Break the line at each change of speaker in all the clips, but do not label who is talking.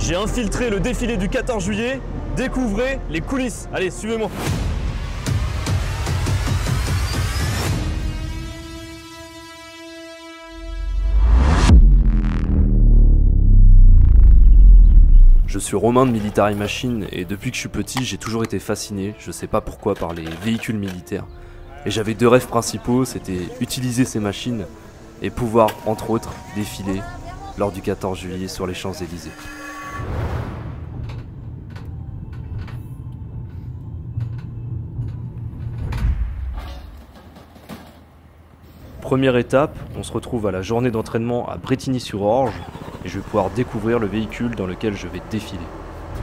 J'ai infiltré le défilé du 14 juillet, découvrez les coulisses. Allez, suivez-moi. Je suis Romain de Military Machine et depuis que je suis petit, j'ai toujours été fasciné, je sais pas pourquoi, par les véhicules militaires. Et j'avais deux rêves principaux, c'était utiliser ces machines et pouvoir, entre autres, défiler lors du 14 juillet sur les Champs-Élysées. Première étape, on se retrouve à la journée d'entraînement à Brétigny-sur-Orge et je vais pouvoir découvrir le véhicule dans lequel je vais défiler.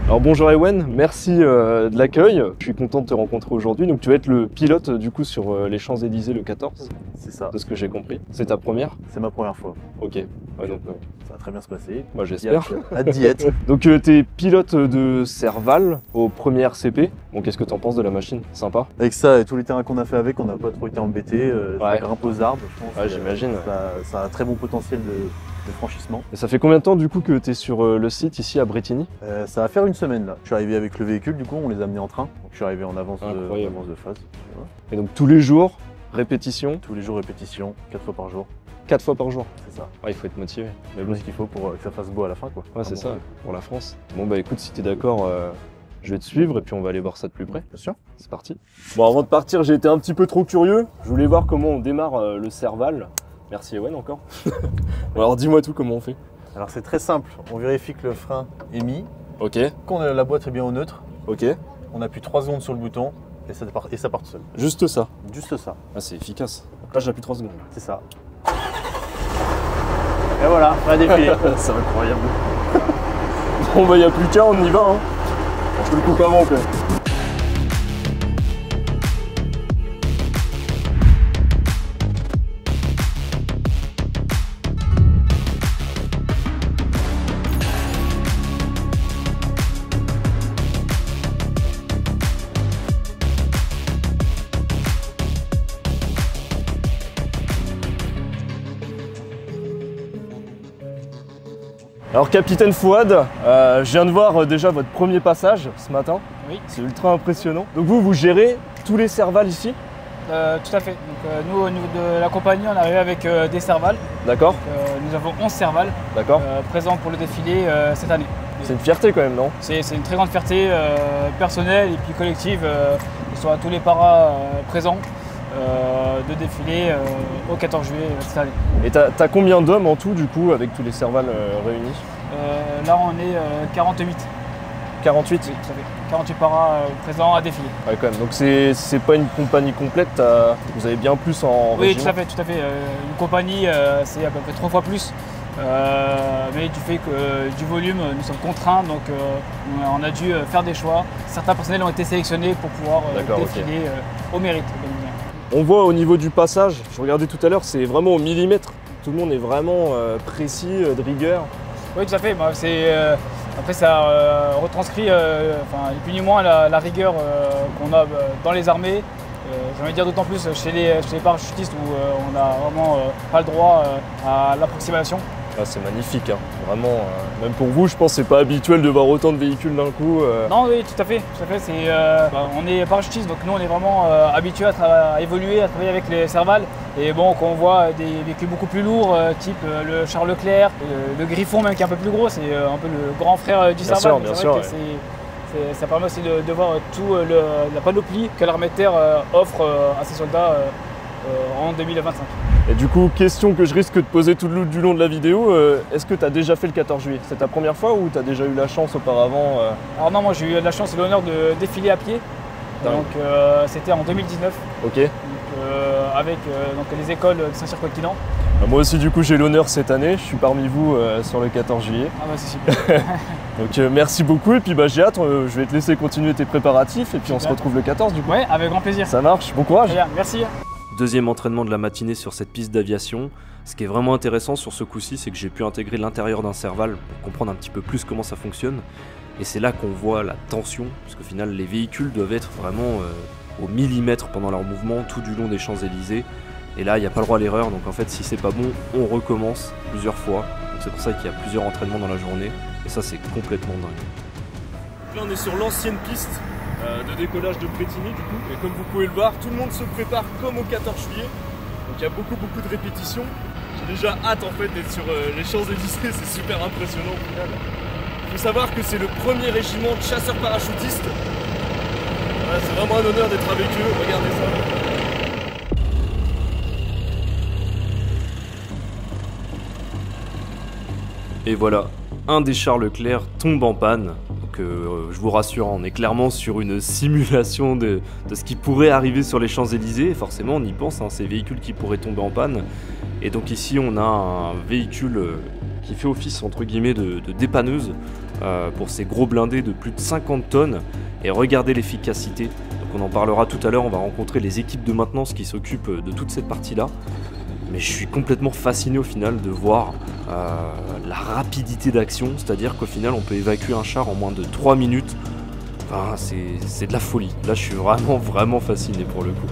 Alors bonjour Ewen, merci de l'accueil. Je suis content de te rencontrer aujourd'hui. Donc tu vas être le pilote du coup sur les Champs-Élysées le 14.
C'est ça.
De ce que j'ai compris. C'est ta première?
C'est ma première fois.
Ok. Ouais, donc,
ça va très bien se passer.
Moi j'espère.
Hâte d'y être.
Donc tu es pilote de Serval au premier RCP. Bon, qu'est-ce que tu en penses de la machine? Sympa?
Avec ça et tous les terrains qu'on a fait avec, on n'a pas trop été embêtés. Ça grimpe aux arbres, je pense.
Ouais, j'imagine.
Ça a un très bon potentiel de franchissement.
Et ça fait combien de temps du coup que tu es sur le site ici à Brétigny?
Ça va faire une semaine là. Je suis arrivé avec le véhicule, du coup on les a amenés en train. Donc, je suis arrivé en avance de phase.
Et donc tous les jours, répétition?
Tous les jours répétition, 4 fois par jour.
4 fois par jour?
C'est ça.
Ouais, il faut être motivé.
Mais bon, ce qu'il faut pour que ça fasse beau à la fin quoi.
Ouais, c'est ça, pour la France. Bon bah écoute, si t'es d'accord, je vais te suivre et puis on va aller voir ça de plus près.
Bien sûr.
C'est parti. Bon, avant de partir, j'ai été un petit peu trop curieux. Je voulais voir comment on démarre le Serval. Merci Ewen encore. Bon, alors dis-moi tout, comment on fait?
Alors c'est très simple, on vérifie que le frein est mis,
Ok.
qu'on a la boîte est bien au neutre,
Ok.
on appuie 3 secondes sur le bouton et ça part tout seul.
Juste ça.
Juste ça.
Ah, c'est efficace. Là, j'appuie 3 secondes.
C'est ça. Et voilà, on a défilé.
C'est incroyable. Bon bah, y a plus qu'à, on y va. Hein. Je te le coupe avant, quoi. Alors capitaine Fouad, je viens de voir déjà votre premier passage ce matin.
Oui.
C'est ultra impressionnant. Donc vous gérez tous les Serval ici?
Tout à fait. Donc, nous, au niveau de la compagnie, on est arrivé avec des Serval.
D'accord.
Nous avons 11 Serval présents pour le défilé cette année.
C'est une fierté quand même, non?
C'est une très grande fierté personnelle et puis collective. Ils sont à tous les paras présents de défiler au 14 juillet cette année.
Et t'as combien d'hommes en tout du coup avec tous les Serval réunis?
Là, on est 48.
48?
Oui, tout à fait. 48 paras présents à défiler.
Ouais, quand même. Donc c'est pas une compagnie complète, vous avez bien plus en
Oui,
régiment.
tout à fait, tout à fait. Une compagnie, c'est à peu près 3 fois plus. Mais du fait que du volume, nous sommes contraints, donc on a dû faire des choix. Certains personnels ont été sélectionnés pour pouvoir défiler au mérite.
On voit au niveau du passage, je regardais tout à l'heure, c'est vraiment au millimètre. Tout le monde est vraiment précis, de rigueur.
Oui, tout à fait. Bah, après, ça retranscrit, ni plus ni moins, la rigueur qu'on a dans les armées. J'ai envie de dire d'autant plus chez les parachutistes où on n'a vraiment pas le droit à l'approximation.
Ah, c'est magnifique, hein. Vraiment. Même pour vous, je pense que c'est pas habituel de voir autant de véhicules d'un coup.
Non, oui, tout à fait. On est parachutistes, donc nous on est vraiment habitués à évoluer, à travailler avec les Serval. Et bon, quand on voit des véhicules beaucoup plus lourds, type le Charles Leclerc, le Griffon même qui est un peu plus gros, c'est un peu le grand frère du Serval.
Bien sûr.
Ça permet aussi de voir tout la panoplie que l'armée de terre offre à ses soldats en 2025.
Et du coup, question que je risque de poser tout du long de la vidéo, est-ce que tu as déjà fait le 14 juillet? C'est ta première fois ou tu as déjà eu la chance auparavant
Alors non, moi j'ai eu la chance et l'honneur de défiler à pied. Donc c'était en 2019. Ok. Donc, avec les écoles de Saint-Cyr-Coquelin.
Moi aussi du coup j'ai l'honneur cette année, je suis parmi vous sur le 14 juillet.
Ah bah c'est super.
Donc merci beaucoup et puis j'ai hâte, je vais te laisser continuer tes préparatifs et puis on se retrouve le 14 du coup.
Ouais, avec grand plaisir.
Ça marche, bon courage.
Bien, merci.
Deuxième entraînement de la matinée sur cette piste d'aviation. Ce qui est vraiment intéressant sur ce coup-ci, c'est que j'ai pu intégrer l'intérieur d'un Serval pour comprendre un petit peu plus comment ça fonctionne. Et c'est là qu'on voit la tension, parce qu'au final les véhicules doivent être vraiment au millimètre pendant leur mouvement tout du long des Champs-Élysées. Et là il n'y a pas le droit à l'erreur, donc en fait si c'est pas bon, on recommence plusieurs fois. C'est pour ça qu'il y a plusieurs entraînements dans la journée. Et Et ça, c'est complètement dingue.
Là, on est sur l'ancienne piste de décollage de Brétigny, du coup. Et comme vous pouvez le voir, tout le monde se prépare comme au 14 juillet. Donc il y a beaucoup de répétitions. J'ai déjà hâte en fait d'être sur les Champs-Élysées, c'est super impressionnant au final. Il faut savoir que c'est le premier régiment de chasseurs parachutistes. Voilà, c'est vraiment un honneur d'être avec eux, regardez ça.
Et voilà, un des chars Leclerc tombe en panne. Donc je vous rassure, on est clairement sur une simulation de ce qui pourrait arriver sur les Champs-Élysées. Forcément, on y pense, hein, ces véhicules qui pourraient tomber en panne. Et donc ici, on a un véhicule qui fait office entre guillemets de dépanneuse pour ces gros blindés de plus de 50 tonnes. Et regardez l'efficacité. Donc on en parlera tout à l'heure, on va rencontrer les équipes de maintenance qui s'occupent de toute cette partie-là. Mais je suis complètement fasciné au final de voir la rapidité d'action, c'est-à-dire qu'au final on peut évacuer un char en moins de 3 minutes. Enfin, c'est de la folie. Là je suis vraiment fasciné pour le coup.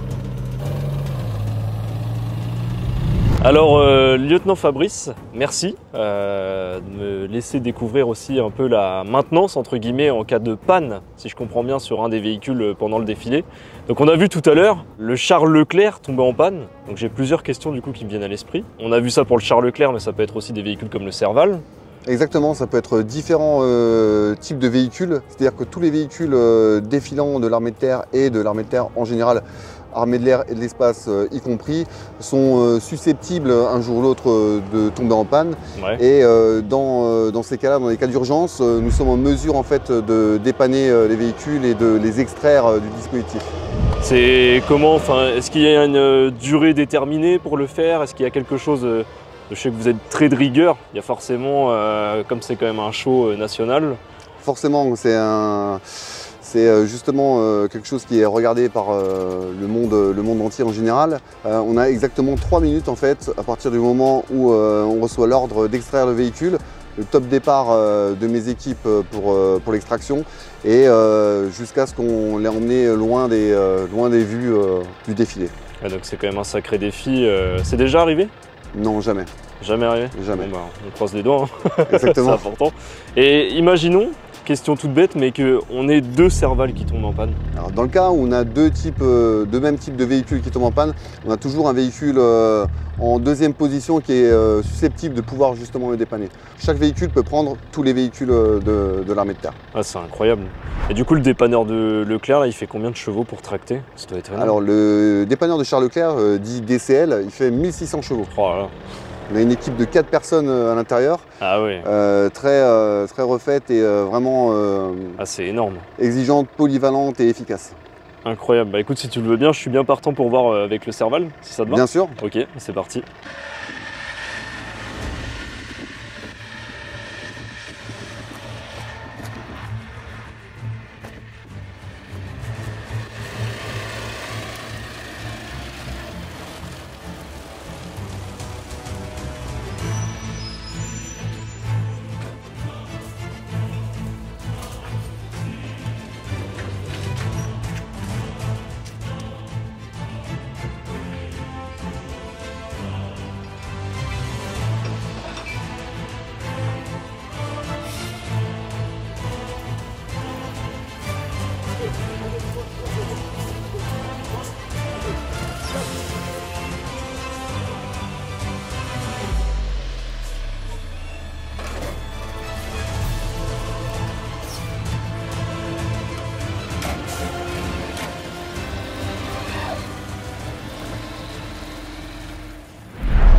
Alors lieutenant Fabrice, merci de me laisser découvrir aussi un peu la maintenance entre guillemets en cas de panne, si je comprends bien, sur un des véhicules pendant le défilé. Donc on a vu tout à l'heure le char Leclerc tomber en panne, donc j'ai plusieurs questions du coup qui me viennent à l'esprit. On a vu ça pour le char Leclerc, mais ça peut être aussi des véhicules comme le Serval.
Exactement, ça peut être différents types de véhicules, c'est-à-dire que tous les véhicules défilants de l'armée de terre et de l'armée de terre en général, armée de l'air et de l'espace y compris, sont susceptibles un jour ou l'autre de tomber en panne.
Ouais.
Et dans ces cas-là, dans les cas d'urgence, nous sommes en mesure en fait de dépanner les véhicules et de les extraire du dispositif.
C'est comment, enfin, est-ce qu'il y a une durée déterminée pour le faire? Est-ce qu'il y a quelque chose, je sais que vous êtes très de rigueur, il y a forcément, comme c'est quand même un show national.
Forcément, c'est justement quelque chose qui est regardé par le monde entier en général. On a exactement 3 minutes en fait à partir du moment où on reçoit l'ordre d'extraire le véhicule, le top départ de mes équipes pour l'extraction et jusqu'à ce qu'on l'ait emmené loin des vues du défilé.
Ouais, donc c'est quand même un sacré défi. C'est déjà arrivé?
Non, jamais.
Jamais arrivé?
Jamais.
Bon, bah, on croise les doigts, hein.
Exactement.
C'est important. Et imaginons, question toute bête, mais qu'on ait 2 Serval qui tombent en panne.
Alors, dans le cas où on a deux mêmes types de véhicules qui tombent en panne, on a toujours un véhicule en deuxième position qui est susceptible de pouvoir justement le dépanner. Chaque véhicule peut prendre tous les véhicules de l'armée de terre.
Ah, c'est incroyable. Et du coup, le dépanneur de Leclerc, là, il fait combien de chevaux pour tracter? Ça doit être énorme.
Alors le dépanneur de Charles Leclerc, dit DCL, il fait 1600 chevaux.
Oh là là.
On a une équipe de 4 personnes à l'intérieur,
Ah oui.
très refaite et vraiment
Ah, c'est énorme.
exigeante, polyvalente et efficace.
Incroyable. Bah écoute, si tu le veux bien, je suis bien partant pour voir avec le Serval, si ça te va.
Bien sûr.
Ok, c'est parti.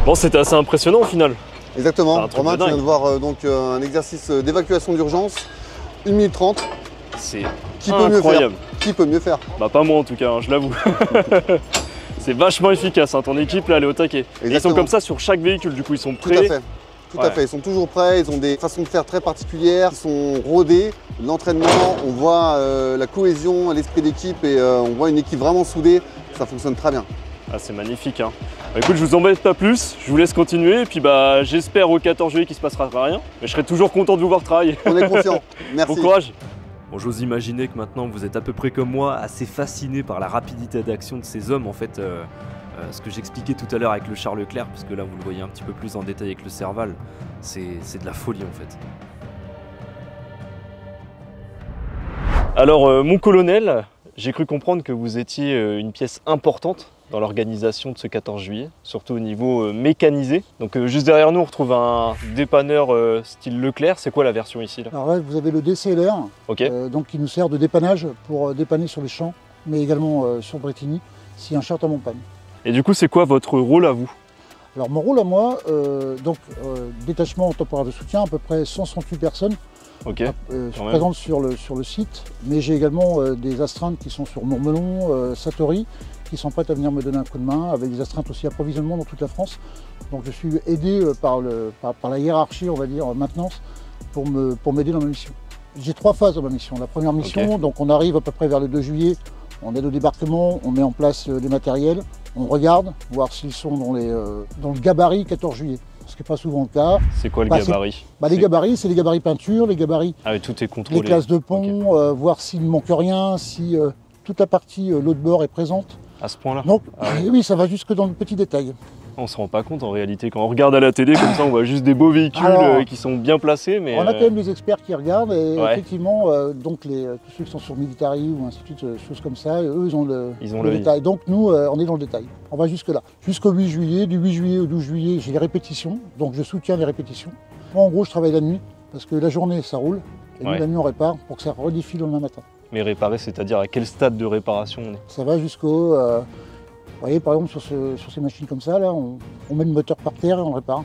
Bon, c'était assez impressionnant au final.
Exactement.
C'est un truc
Romain,
de
tu viens
dingue.
de voir donc un exercice d'évacuation d'urgence, 1 minute 30.
C'est
Qui peut mieux faire?
incroyable.
Qui peut mieux faire?
Bah pas moi en tout cas, hein, je l'avoue. C'est vachement efficace, hein. Ton équipe là elle est au taquet. Et ils sont
Exactement.
comme ça sur chaque véhicule, du coup ils sont
Tout à
prêts.
fait. Tout
Ouais.
à fait. Ils sont toujours prêts, ils ont des façons de faire très particulières, ils sont rodés. L'entraînement, on voit la cohésion, l'esprit d'équipe et on voit une équipe vraiment soudée. Ça fonctionne très bien.
Ah, c'est magnifique, hein. Bah, écoute, je vous embête pas plus, je vous laisse continuer et puis bah j'espère au 14 juillet qu'il se passera rien. Mais je serai toujours content de vous voir travailler.
On est confiant. Merci.
Bon courage. Bon, j'ose imaginer que maintenant vous êtes à peu près comme moi, assez fasciné par la rapidité d'action de ces hommes en fait. Ce que j'expliquais tout à l'heure avec le char Leclerc, parce que là vous le voyez un petit peu plus en détail avec le Serval, c'est de la folie en fait. Alors mon colonel, j'ai cru comprendre que vous étiez une pièce importante dans l'organisation de ce 14 juillet, surtout au niveau mécanisé. Donc juste derrière nous, on retrouve un dépanneur style Leclerc. C'est quoi la version ici là?
Alors là, vous avez le DCLR, donc qui nous sert de dépannage pour dépanner sur les champs, mais également sur Brétigny, si un char tombe en panne.
Et du coup, c'est quoi votre rôle à vous?
Alors mon rôle à moi, détachement temporaire de soutien, à peu près 168 personnes. Je suis présente sur le site, mais j'ai également des astreintes qui sont sur Mourmelon, Satori, qui sont prêtes à venir me donner un coup de main, avec des astreintes aussi approvisionnement dans toute la France. Donc je suis aidé par la hiérarchie, on va dire, maintenance, pour m'aider dans ma mission. J'ai 3 phases dans ma mission. La première mission, donc on arrive à peu près vers le 2 juillet, on aide au débarquement, on met en place les matériels, on regarde, voir s'ils sont dans le gabarit 14 juillet. Ce qui n'est pas souvent le cas.
C'est quoi le gabarit?
Les gabarits, c'est les gabarits peinture, les gabarits.
Ah oui, tout est contrôlé.
Les classes de pont, voir s'il ne manque rien, si toute la partie l'eau de bord est présente.
À ce point-là?
Donc, oui, ça va jusque dans le petit détail.
On se rend pas compte en réalité, quand on regarde à la télé comme ça, on voit juste des beaux véhicules qui sont bien placés. Mais
on a quand même des experts qui regardent et effectivement, donc tous ceux qui sont sur Military ou ainsi de suite, choses comme ça, eux ils ont le détail. Donc nous, on est dans le détail. On va jusque là. Jusqu'au 8 juillet, du 8 juillet au 12 juillet, j'ai les répétitions, donc je soutiens les répétitions. Moi en gros, je travaille la nuit parce que la journée ça roule et nous la nuit on répare pour que ça redéfile le lendemain matin.
Mais réparer, c'est-à-dire à quel stade de réparation on est?
Ça va jusqu'au... vous voyez, par exemple, sur ces machines comme ça, là, on met le moteur par terre et on le répare.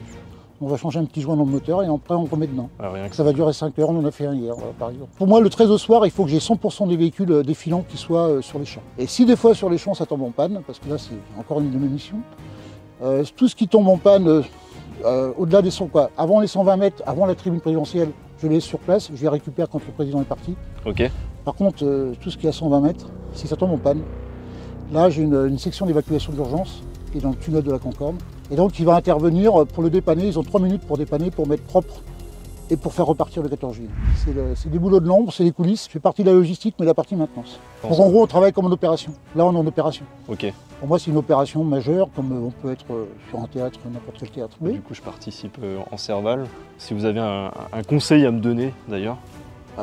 On va changer un petit joint dans le moteur et après on remet dedans. Ça va durer 5 heures, on en a fait un hier, par exemple. Pour moi, le 13 au soir, il faut que j'ai 100% des véhicules défilants qui soient sur les champs. Et si des fois sur les champs ça tombe en panne, parce que là c'est encore une de mes missions, tout ce qui tombe en panne, au-delà des 100, avant les 120 mètres, avant la tribune présidentielle, je les laisse sur place, je les récupère quand le président est parti. Par contre, tout ce qui est à 120 mètres, si ça tombe en panne, là, j'ai une section d'évacuation d'urgence qui est dans le tunnel de la Concorde. Et donc, il va intervenir pour le dépanner. Ils ont 3 minutes pour dépanner, pour mettre propre et pour faire repartir le 14 juillet. C'est des boulots de l'ombre, c'est des coulisses. Je fais partie de la logistique, mais la partie maintenance. Donc, en gros, on travaille comme en opération. Là, on est en opération. Pour moi, c'est une opération majeure, comme on peut être sur un théâtre, n'importe quel théâtre.
Du coup, je participe en Serval. Si vous avez un conseil à me donner, d'ailleurs.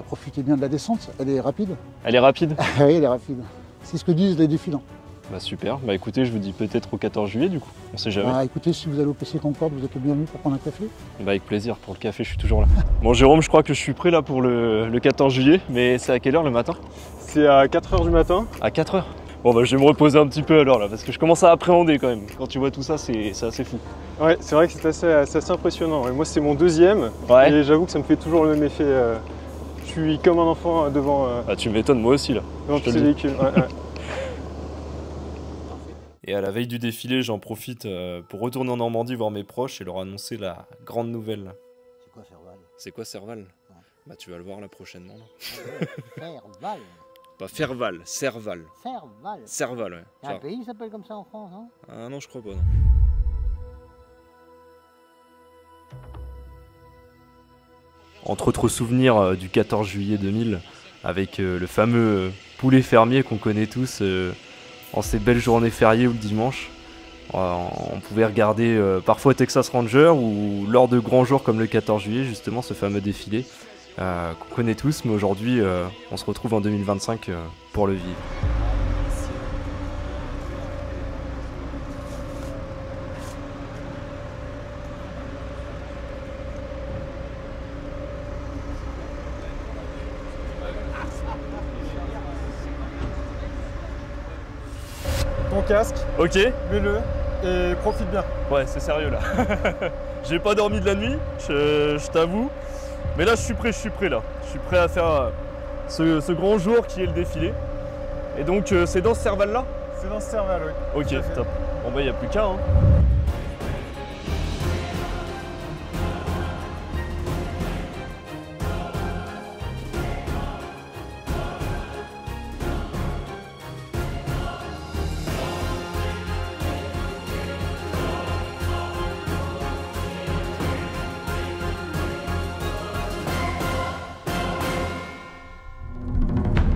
Profitez bien de la descente, elle est rapide.
Elle est rapide?
Oui, elle est rapide. C'est ce que disent les défilants.
Super, écoutez, je vous dis peut-être au 14 juillet du coup, on sait jamais.
Écoutez, si vous allez au PC Concorde, vous êtes le bienvenu pour prendre un café.
Avec plaisir, pour le café je suis toujours là. Bon Jérôme, je crois que je suis prêt là pour le 14 juillet, mais c'est à quelle heure le matin?
C'est à 4 h du matin.
À 4 h? Bon je vais me reposer un petit peu alors là, parce que je commence à appréhender quand même. Quand tu vois tout ça, c'est assez fou.
Ouais, c'est vrai que c'est assez impressionnant. Et moi c'est mon 2e, et j'avoue que ça me fait toujours le même effet. Je suis comme un enfant devant...
tu m'étonnes, moi aussi là.
Devant tous ces véhicules.
Et à la veille du défilé, j'en profite pour retourner en Normandie voir mes proches et leur annoncer la grande nouvelle.
C'est quoi Serval?
C'est quoi Serval? Tu vas le voir là prochainement.
Serval?
Pas Ferval, Serval.
Serval?
Serval, ouais.
Il y a un pays qui s'appelle comme ça en France, non?
Ah non, je crois pas, non. Entre autres souvenirs du 14 juillet 2000, avec le fameux poulet fermier qu'on connaît tous en ces belles journées fériées ou le dimanche. On pouvait regarder parfois Texas Ranger ou lors de grands jours comme le 14 juillet, justement ce fameux défilé qu'on connaît tous, mais aujourd'hui on se retrouve en 2025 pour le vivre.
Ton casque,
ok,
mets-le et profite bien.
Ouais, c'est sérieux là. J'ai pas dormi de la nuit, je t'avoue. Mais là, je suis prêt là. Je suis prêt à faire ce grand jour qui est le défilé. Et donc, c'est dans ce Serval là?
C'est dans ce Serval, oui.
Ok, top. Bon, il n'y a plus qu'à.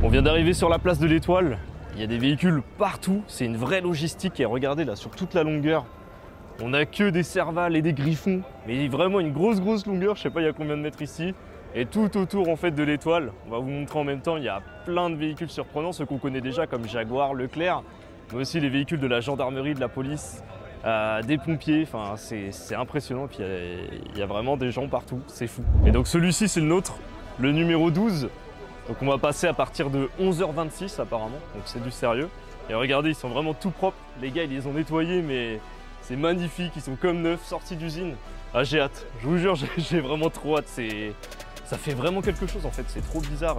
On vient d'arriver sur la place de l'Étoile, il y a des véhicules partout, c'est une vraie logistique et regardez là sur toute la longueur, on n'a que des Serval et des Griffons, mais vraiment une grosse longueur, je sais pas il y a combien de mètres ici,
Et tout autour en fait de l'étoile, on va vous montrer en même temps, il y a plein de véhicules surprenants, ceux qu'on connaît déjà comme Jaguar, Leclerc, mais aussi les véhicules de la gendarmerie, de la police, des pompiers, enfin c'est impressionnant, puis il y a vraiment des gens partout, c'est fou. Et donc celui-ci c'est le nôtre, le numéro 12, donc on va passer à partir de 11h26 apparemment, donc c'est du sérieux. Et regardez, ils sont vraiment tout propres, les gars ils les ont nettoyés mais c'est magnifique, ils sont comme neufs, sortis d'usine. Ah j'ai hâte, je vous jure j'ai vraiment trop hâte, ça fait vraiment quelque chose en fait, c'est trop bizarre.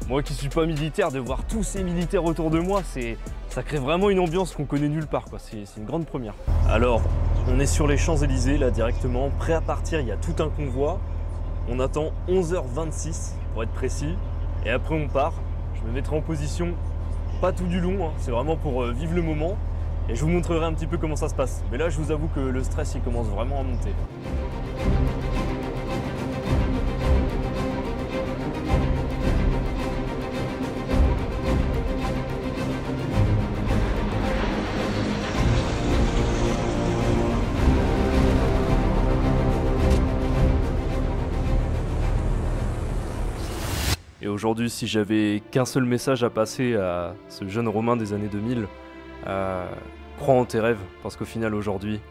Moi qui suis pas militaire, de voir tous ces militaires autour de moi, ça crée vraiment une ambiance qu'on connaît nulle part, quoi. C'est une grande première. Alors, on est sur les Champs-Élysées là directement, prêt à partir, il y a tout un convoi. On attend 11h26 pour être précis, et après on part. Je me mettrai en position, pas tout du long, hein. C'est vraiment pour vivre le moment, et je vous montrerai un petit peu comment ça se passe. Mais là je vous avoue que le stress il commence vraiment à monter. Et aujourd'hui, si j'avais qu'un seul message à passer à ce jeune Romain des années 2000, crois en tes rêves, parce qu'au final, aujourd'hui,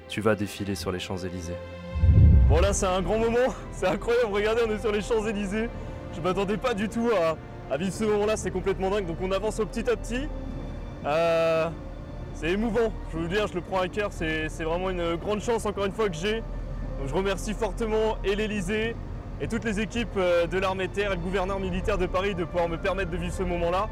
tu vas défiler sur les Champs-Élysées. Bon là, c'est un grand moment, c'est incroyable, regardez, on est sur les Champs-Élysées. Je m'attendais pas du tout à vivre ce moment-là, c'est complètement dingue. Donc on avance au petit à petit. C'est émouvant, je veux vous dire, je le prends à cœur, c'est vraiment une grande chance encore une fois que j'ai. Donc je remercie fortement et l'Élysée, et toutes les équipes de l'armée de terre et le gouverneur militaire de Paris de pouvoir me permettre de vivre ce moment-là.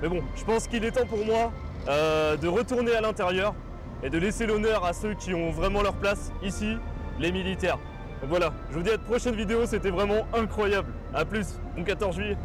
Mais bon, je pense qu'il est temps pour moi de retourner à l'intérieur et de laisser l'honneur à ceux qui ont vraiment leur place ici, les militaires. Donc voilà, je vous dis à la prochaine vidéo, c'était vraiment incroyable. A plus, bon 14 juillet.